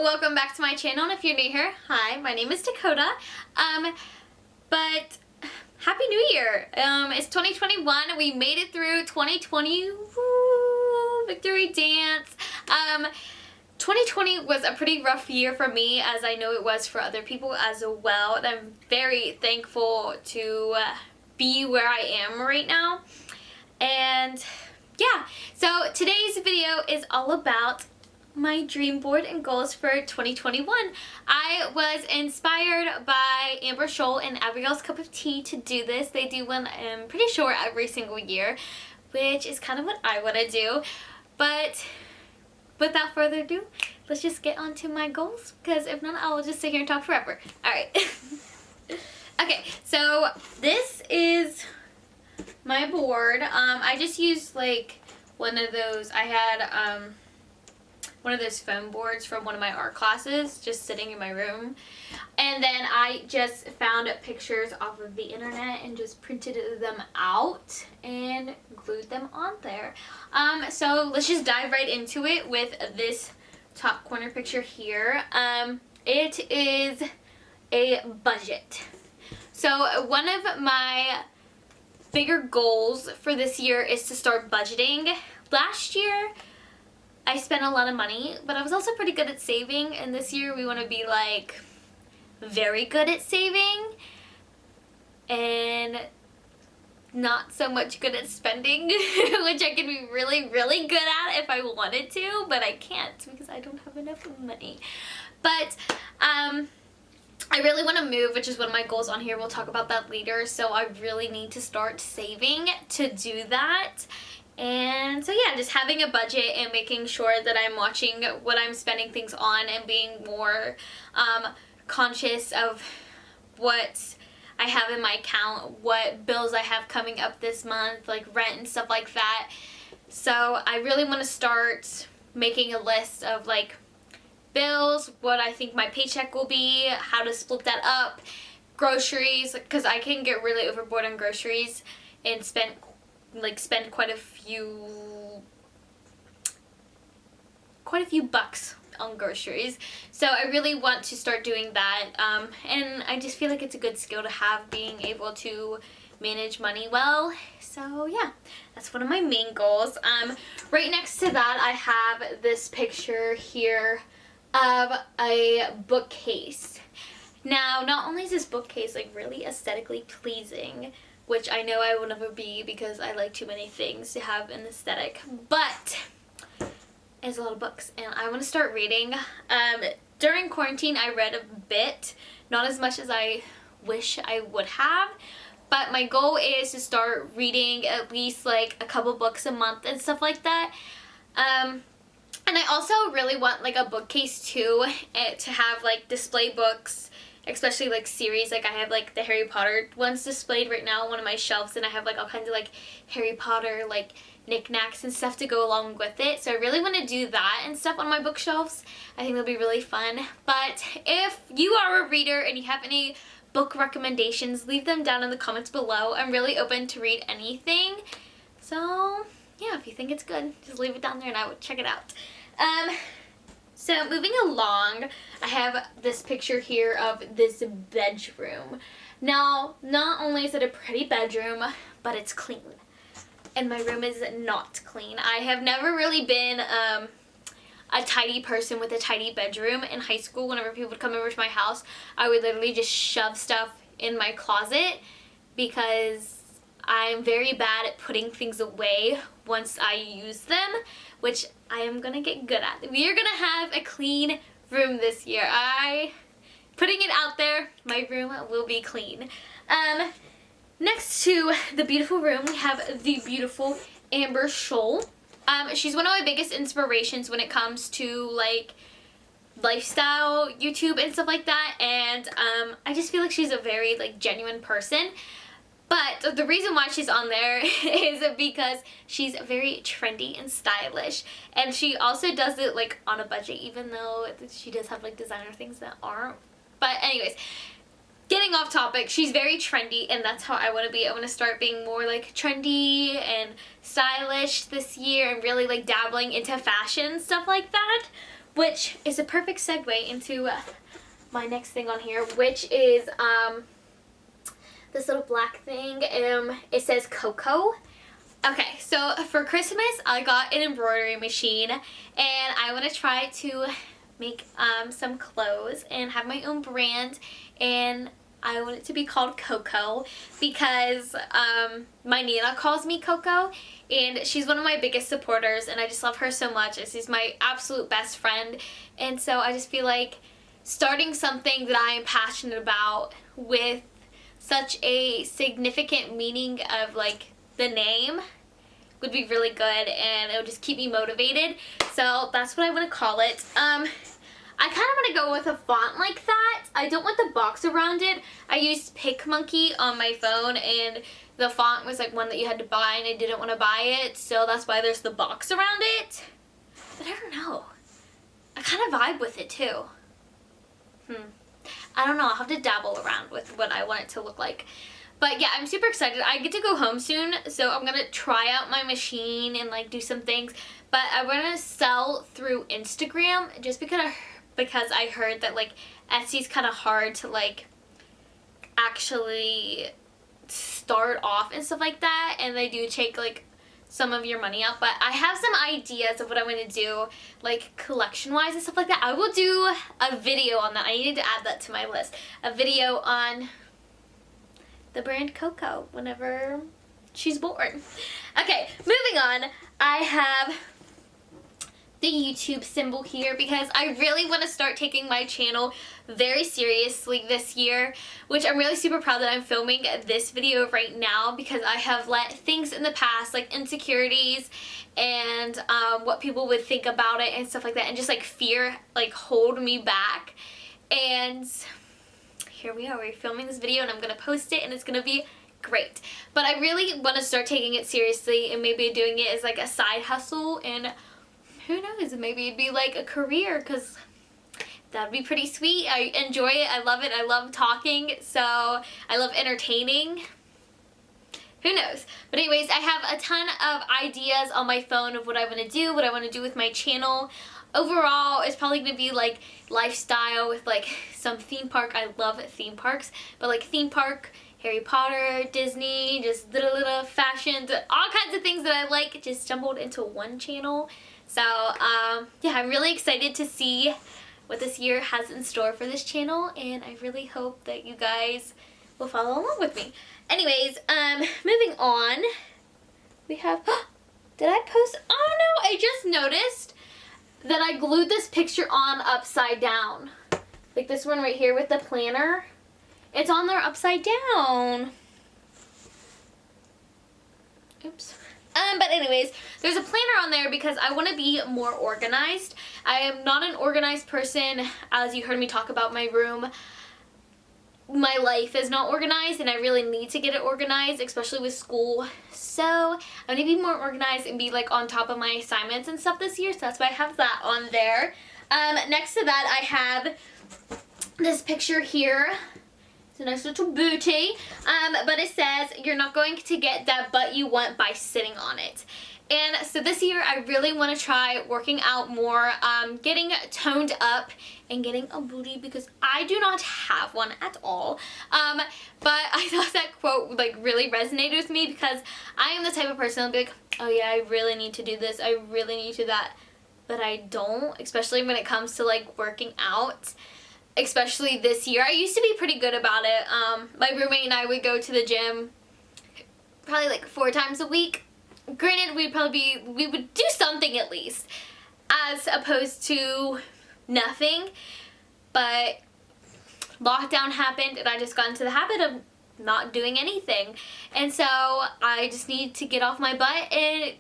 welcome back to my channel, and if you're new here, hi, my name is Dakota. But Happy New Year. It's 2021. We made it through 2020. Woo, victory dance. 2020 was a pretty rough year for me, as I know it was for other people as well. And I'm very thankful to be where I am right now. And yeah, so today's video is all about my dream board and goals for 2021. I was inspired by Amber Scholl and Abigail's Cup of Tea to do this. They do one, I'm pretty sure, every single year, which is kind of what I want to do. But without further ado, let's just get on to my goals, because if not, I'll just sit here and talk forever. Alright. Okay, so this is my board. I just used like one of those, I had one of those foam boards from one of my art classes just sitting in my room, and then I just found pictures off of the internet and just printed them out and glued them on there. So let's just dive right into it with this top corner picture here. It is a budget. So one of my bigger goals for this year is to start budgeting. Last year I spent a lot of money, but I was also pretty good at saving, and this year we want to be like very good at saving and not so much good at spending, which I can be really, really good at if I wanted to, but I can't because I don't have enough money. But I really want to move, which is one of my goals on here. We'll talk about that later. So I really need to start saving to do that. And so yeah, just having a budget and making sure that I'm watching what I'm spending things on and being more conscious of what I have in my account, what bills I have coming up this month, like rent and stuff like that. So I really want to start making a list of like bills, what I think my paycheck will be, how to split that up, groceries, because I can get really overboard on groceries and spend quite a few bucks on groceries. So I really want to start doing that, and I just feel like it's a good skill to have, being able to manage money well. So yeah, that's one of my main goals. Right next to that I have this picture here of a bookcase. Now, not only is this bookcase like really aesthetically pleasing, which I know I will never be because I like too many things to have an aesthetic, but it's a lot of books and I want to start reading. During quarantine I read a bit, not as much as I wish I would have, but my goal is to start reading at least like a couple books a month and stuff like that. And I also really want like a bookcase too, to have like display books, especially like series. Like I have like the Harry Potter ones displayed right now on one of my shelves, and I have like all kinds of like Harry Potter like knickknacks and stuff to go along with it. So I really want to do that and stuff on my bookshelves. I think that'll be really fun. But if you are a reader and you have any book recommendations, leave them down in the comments below. I'm really open to read anything. So yeah, if you think it's good, just leave it down there and I will check it out. So moving along, I have this picture here of this bedroom. Now, not only is it a pretty bedroom, but it's clean. And my room is not clean. I have never really been a tidy person with a tidy bedroom. In high school, whenever people would come over to my house, I would literally just shove stuff in my closet because I'm very bad at putting things away once I use them, which I am gonna get good at. We are gonna have a clean room this year. Putting it out there, my room will be clean. Next to the beautiful room, we have the beautiful Amber Scholl. She's one of my biggest inspirations when it comes to like lifestyle YouTube and stuff like that, and I just feel like she's a very like genuine person. But the reason why she's on there is because she's very trendy and stylish, and she also does it like on a budget, even though she does have like designer things that aren't. But anyways, getting off topic, she's very trendy, and that's how I want to be. I want to start being more like trendy and stylish this year and really like dabbling into fashion and stuff like that, which is a perfect segue into my next thing on here, which is this little black thing. It says Coco. Okay, so for Christmas I got an embroidery machine, and I want to try to make some clothes and have my own brand, and I want it to be called Coco because my Nina calls me Coco, and she's one of my biggest supporters, and I just love her so much. She's my absolute best friend, and so I just feel like starting something that I am passionate about with such a significant meaning of like the name would be really good, and it would just keep me motivated. So that's what I want to call it. I kind of want to go with a font like that. I don't want the box around it. I used PicMonkey on my phone, and the font was like one that you had to buy, and I didn't want to buy it, so that's why there's the box around it. But I don't know. I kind of vibe with it too. I don't know. I'll have to dabble around with what I want it to look like. But yeah, I'm super excited. I get to go home soon, so I'm going to try out my machine and like do some things. But I want to sell through Instagram just because I heard that like Etsy's kind of hard to like actually start off and stuff like that, and they do take like some of your money out. But I have some ideas of what I'm going to do like collection wise and stuff like that. I will do a video on that. I need to add that to my list. A video on the brand Coco whenever she's born. Okay, moving on. I have the YouTube symbol here because I really want to start taking my channel very seriously this year, which I'm really super proud that I'm filming this video right now because I have let things in the past like insecurities and what people would think about it and stuff like that, and just like fear like hold me back. And here we are, we're filming this video and I'm gonna post it and it's gonna be great. But I really want to start taking it seriously and maybe doing it as like a side hustle, and who knows, maybe it'd be like a career, because that'd be pretty sweet. I enjoy it. I love it. I love talking. So I love entertaining. Who knows? But anyways, I have a ton of ideas on my phone of what I want to do, what I want to do with my channel. Overall, it's probably going to be like lifestyle with like some theme park. I love theme parks, but like theme park, Harry Potter, Disney, just little fashion, all kinds of things that I like just jumbled into one channel. So yeah, I'm really excited to see what this year has in store for this channel, and I really hope that you guys will follow along with me. Anyways, moving on, we have, did I post, oh no, I just noticed that I glued this picture on upside down. Like this one right here with the planner. It's on there upside down. Oops. But anyways, there's a planner on there because I want to be more organized. I am not an organized person. As you heard me talk about my room, my life is not organized, and I really need to get it organized, especially with school. So I'm going to be more organized and be like on top of my assignments and stuff this year. So that's why I have that on there. Next to that, I have this picture here. It's a nice little booty, but it says, "You're not going to get that butt you want by sitting on it." And so this year I really want to try working out more, getting toned up and getting a booty because I do not have one at all. But I thought that quote like really resonated with me because I am the type of person that'll be like, oh yeah, I really need to do this, I really need to do that, but I don't, especially when it comes to like working out. Especially this year. I used to be pretty good about it. My roommate and I would go to the gym probably like 4 times a week. Granted, we would do something at least, as opposed to nothing. But lockdown happened and I just got into the habit of not doing anything. And so I just need to get off my butt and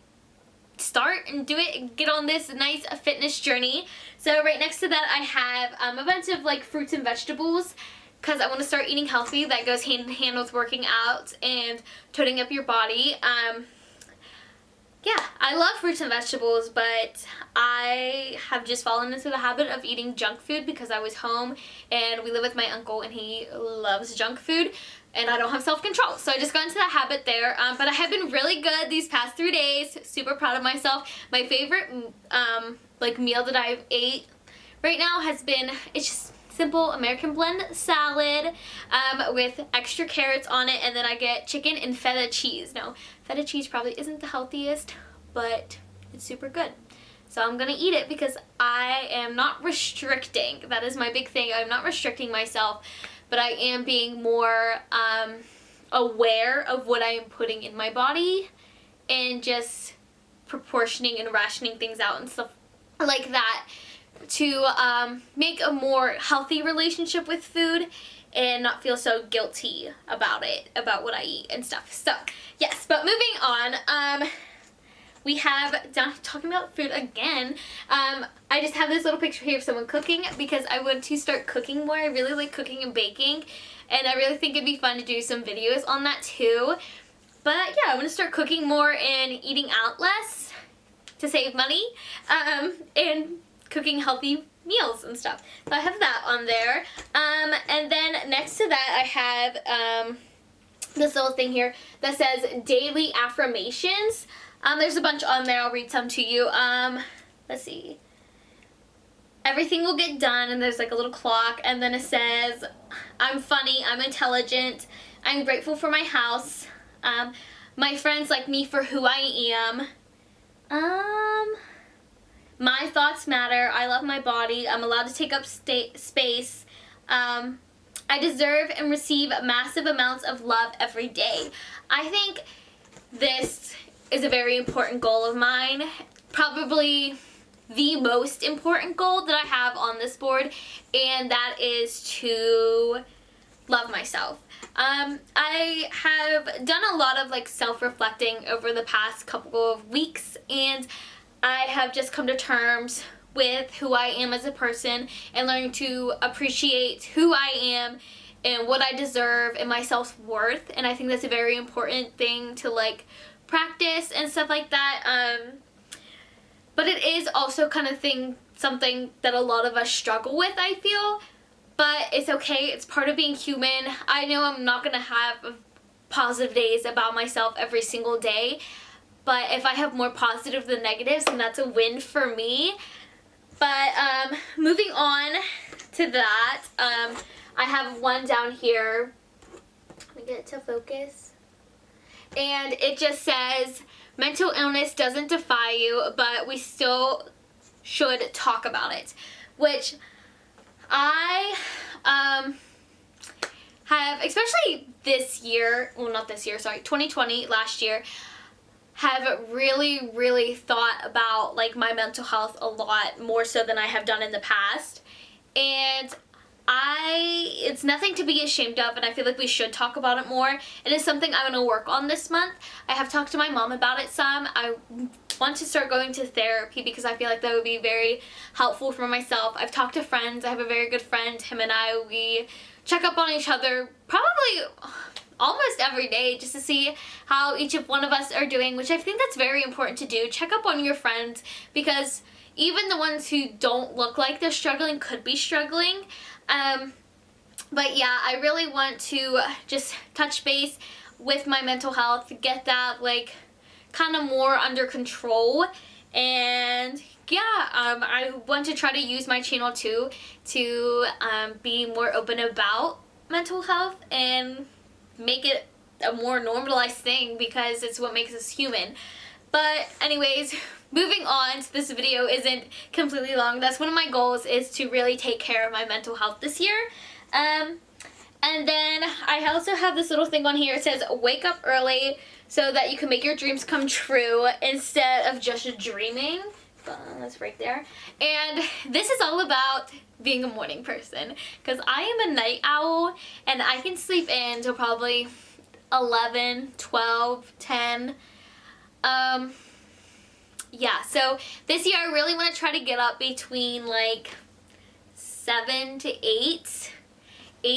start and do it and get on this nice fitness journey. So right next to that I have a bunch of like fruits and vegetables because I want to start eating healthy. That goes hand in hand with working out and toning up your body. Yeah, I love fruits and vegetables, but I have just fallen into the habit of eating junk food because I was home and we live with my uncle and he loves junk food and I don't have self-control. So I just got into that habit there, but I have been really good these past 3 days. Super proud of myself. My favorite like meal that I've ate right now has been, it's just simple American blend salad with extra carrots on it, and then I get chicken and feta cheese. Now, feta cheese probably isn't the healthiest, but it's super good. So I'm gonna eat it because I am not restricting. That is my big thing. I'm not restricting myself, but I am being more aware of what I am putting in my body and just proportioning and rationing things out and stuff like that to make a more healthy relationship with food and not feel so guilty about it, about what I eat and stuff. So yes, but moving on, we have, done talking about food again, I just have this little picture here of someone cooking because I want to start cooking more. I really like cooking and baking, and I really think it'd be fun to do some videos on that too. But yeah, I want to start cooking more and eating out less to save money, and cooking healthy meals and stuff. So I have that on there. And then next to that I have this little thing here that says daily affirmations. There's a bunch on there. I'll read some to you. Let's see. Everything will get done, and there's like a little clock, and then it says, I'm funny, I'm intelligent, I'm grateful for my house, my friends like me for who I am, my thoughts matter, I love my body, I'm allowed to take up space, I deserve and receive massive amounts of love every day. I think this is a very important goal of mine, probably the most important goal that I have on this board, and that is to love myself. I have done a lot of like self-reflecting over the past couple of weeks, and I have just come to terms with who I am as a person and learning to appreciate who I am and what I deserve and my self-worth. And I think that's a very important thing to like practice and stuff like that. But it is also kind of something that a lot of us struggle with, I feel. But it's okay. It's part of being human. I know I'm not going to have positive days about myself every single day. But if I have more positive than negatives, then that's a win for me. But moving on to that, I have one down here. Let me get it to focus. And it just says, mental illness doesn't define you, but we still should talk about it. Which I have, especially this year, well not this year, sorry, 2020, last year, have really, really thought about like my mental health a lot more so than I have done in the past. And it's nothing to be ashamed of, and I feel like we should talk about it more. It is something I'm going to work on this month. I have talked to my mom about it some. I want to start going to therapy because I feel like that would be very helpful for myself. I've talked to friends. I have a very good friend. Him and I, we check up on each other probably almost every day just to see how each of one of us are doing, which I think that's very important to do. Check up on your friends because even the ones who don't look like they're struggling could be struggling. But yeah, I really want to just touch base with my mental health, get that like kind of more under control, and yeah, I want to try to use my channel too to be more open about mental health and make it a more normalized thing because it's what makes us human. But anyways, moving on, so this video isn't completely long. That's one of my goals, is to really take care of my mental health this year. And then I also have this little thing on here. It says wake up early so that you can make your dreams come true instead of just dreaming. That's right there. And this is all about being a morning person because I am a night owl and I can sleep in till probably 11, 12, 10. Yeah, so this year I really want to try to get up between like 7 to 8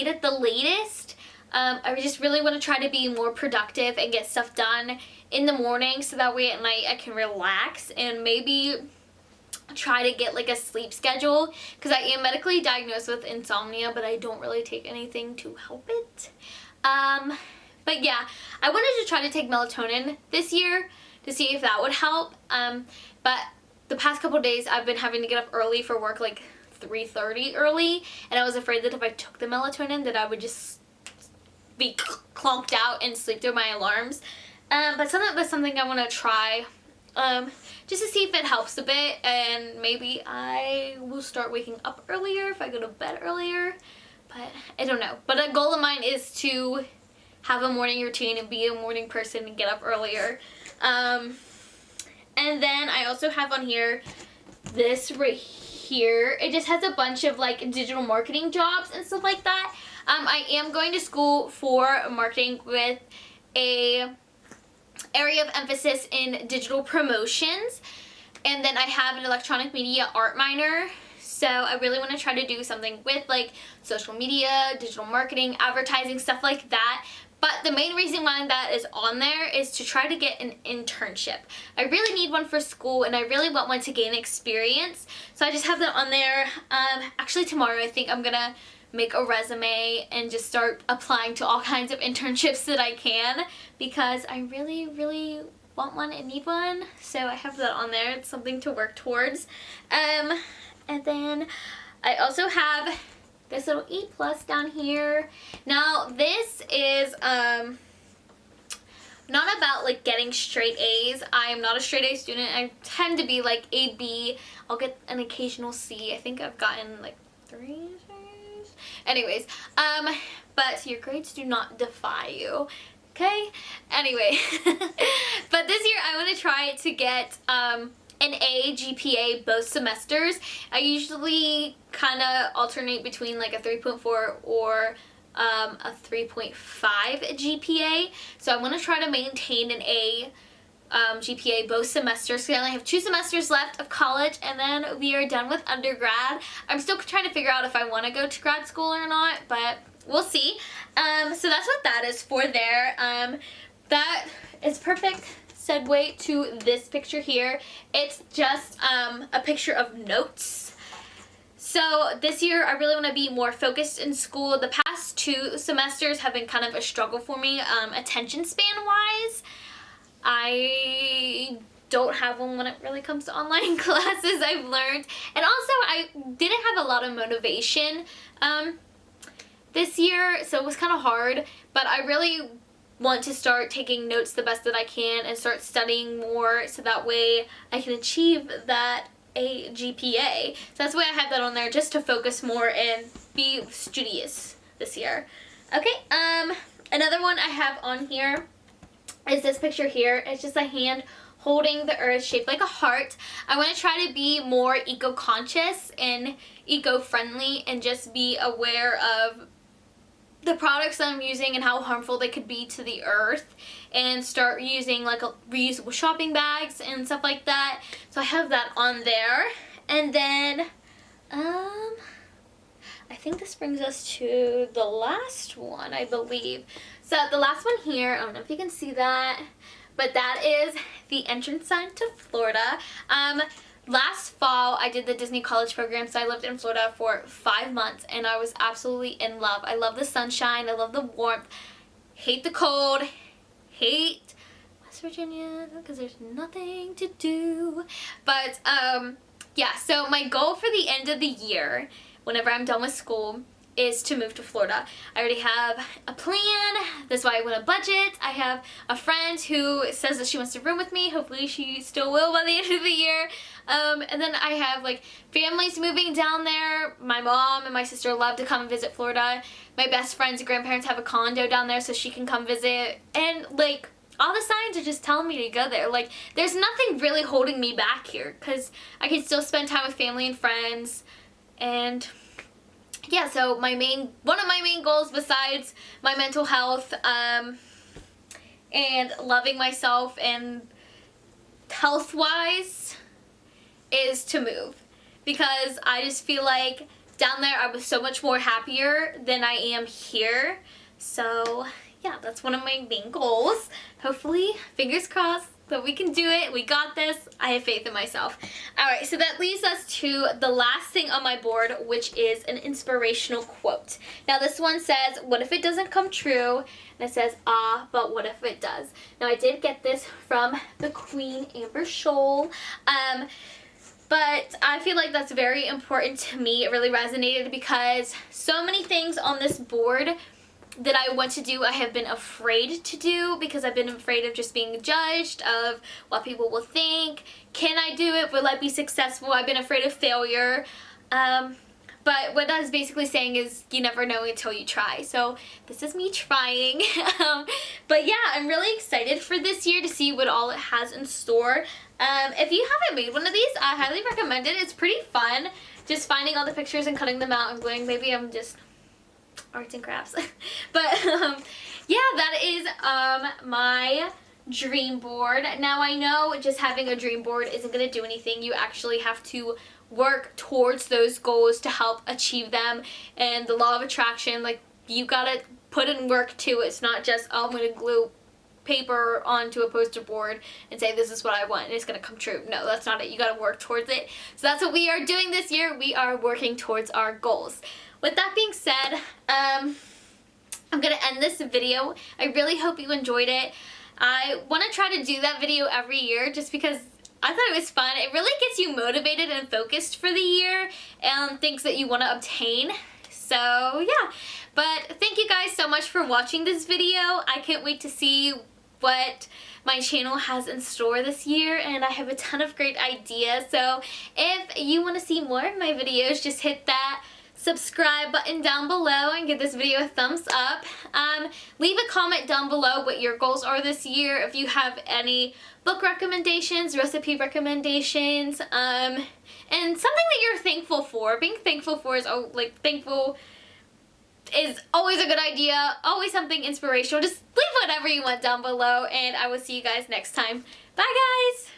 at the latest. I just really want to try to be more productive and get stuff done in the morning so that way at night I can relax and maybe try to get like a sleep schedule because I am medically diagnosed with insomnia, but I don't really take anything to help it. But yeah, I wanted to try to take melatonin this year to see if that would help. But the past couple days I've been having to get up early for work, like 3:30 early, and I was afraid that if I took the melatonin that I would just be clonked out and sleep through my alarms. But that's something I want to try, just to see if it helps a bit, and maybe I will start waking up earlier if I go to bed earlier, but I don't know. But a goal of mine is to have a morning routine and be a morning person and get up earlier. And then I also have on here this right here. It just has a bunch of like digital marketing jobs and stuff like that. I am going to school for marketing with a area of emphasis in digital promotions, and then I have an electronic media art minor, so I really want to try to do something with like social media, digital marketing, advertising, stuff like that. But the main reason why that is on there is to try to get an internship. I really need one for school, and I really want one to gain experience, so I just have that on there. Actually tomorrow I think I'm gonna make a resume and just start applying to all kinds of internships that I can, because I really want one and need one. So I have that on there. It's something to work towards. And then I also have this little E+ down here. Now this is not about like getting straight A's. I am not a straight A student. I tend to be like A, B. I'll get an occasional C. I think I've gotten like 3 A's. Anyways, but your grades do not defy you, okay? Anyway, but this year I want to try to get an A GPA both semesters. I usually kind of alternate between like a 3.4 or a 3.5 GPA. So I want to try to maintain an A GPA both semesters. So I only have 2 semesters left of college, and then we are done with undergrad. I'm still trying to figure out if I want to go to grad school or not, but we'll see. So that's what that is for there. That is perfect segue to this picture here. It's just a picture of notes. So this year I really want to be more focused in school. The past 2 semesters have been kind of a struggle for me, attention span wise. I don't have one when it really comes to online classes, I've learned. And also I didn't have a lot of motivation this year, so it was kind of hard. But I really want to start taking notes the best that I can and start studying more, so that way I can achieve that A GPA. So that's why I have that on there, just to focus more and be studious this year. Okay, another one I have on here is this picture here. It's just a hand holding the earth shaped like a heart. I want to try to be more eco-conscious and eco-friendly, and just be aware of the products that I'm using and how harmful they could be to the earth, and start using like reusable shopping bags and stuff like that. So I have that on there. And then I think this brings us to the last one, I believe. So the last one here, I don't know if you can see that, but that is the entrance sign to Florida. Last fall, I did the Disney College program, so I lived in Florida for 5 months, and I was absolutely in love. I love the sunshine. I love the warmth. Hate the cold. Hate West Virginia because there's nothing to do. But, yeah, so my goal for the end of the year, whenever I'm done with school, is to move to Florida. I already have a plan. That's why I want a budget. I have a friend who says that she wants to room with me. Hopefully she still will by the end of the year. And then I have like families moving down there. My mom and my sister love to come and visit Florida. My best friend's grandparents have a condo down there, so she can come visit. And like all the signs are just telling me to go there. Like there's nothing really holding me back here, because I can still spend time with family and friends. And yeah, so one of my main goals, besides my mental health and loving myself and health-wise, is to move. Because I just feel like down there I was so much more happier than I am here. So yeah, that's one of my main goals. Hopefully, fingers crossed, that we can do it. We got this. I have faith in myself. Alright, so that leads us to the last thing on my board, which is an inspirational quote. Now this one says, "What if it doesn't come true?" And it says, "Ah, but what if it does?" Now I did get this from the Queen, Amber Scholl. But I feel like that's very important to me. It really resonated because so many things on this board that I want to do, I have been afraid to do because I've been afraid of just being judged, of what people will think. Can I do it? Will I be successful? I've been afraid of failure. But what that's basically saying is you never know until you try. So this is me trying. But yeah, I'm really excited for this year to see what all it has in store. If you haven't made one of these, I highly recommend it. It's pretty fun. Just finding all the pictures and cutting them out and gluing. Maybe I'm just arts and crafts. But yeah, that is my dream board. Now I know just having a dream board isn't going to do anything. You actually have to work towards those goals to help achieve them. And the law of attraction, like, you gotta put in work too. It's not just, oh, I'm gonna glue paper onto a poster board and say this is what I want and it's gonna come true. No, that's not it. You gotta work towards it. So that's what we are doing this year. We are working towards our goals. With that being said, I'm gonna end this video. I really hope you enjoyed it. I want to try to do that video every year just because I thought it was fun. It really gets you motivated and focused for the year and things that you want to obtain. So yeah, but thank you guys so much for watching this video. I can't wait to see what my channel has in store this year, and I have a ton of great ideas. So if you want to see more of my videos, just hit that subscribe button down below and give this video a thumbs up. Leave a comment down below what your goals are this year. If you have any book recommendations, recipe recommendations, and something that you're thankful for. Being thankful for is, thankful is always a good idea, always something inspirational. Just leave whatever you want down below, and I will see you guys next time. Bye guys!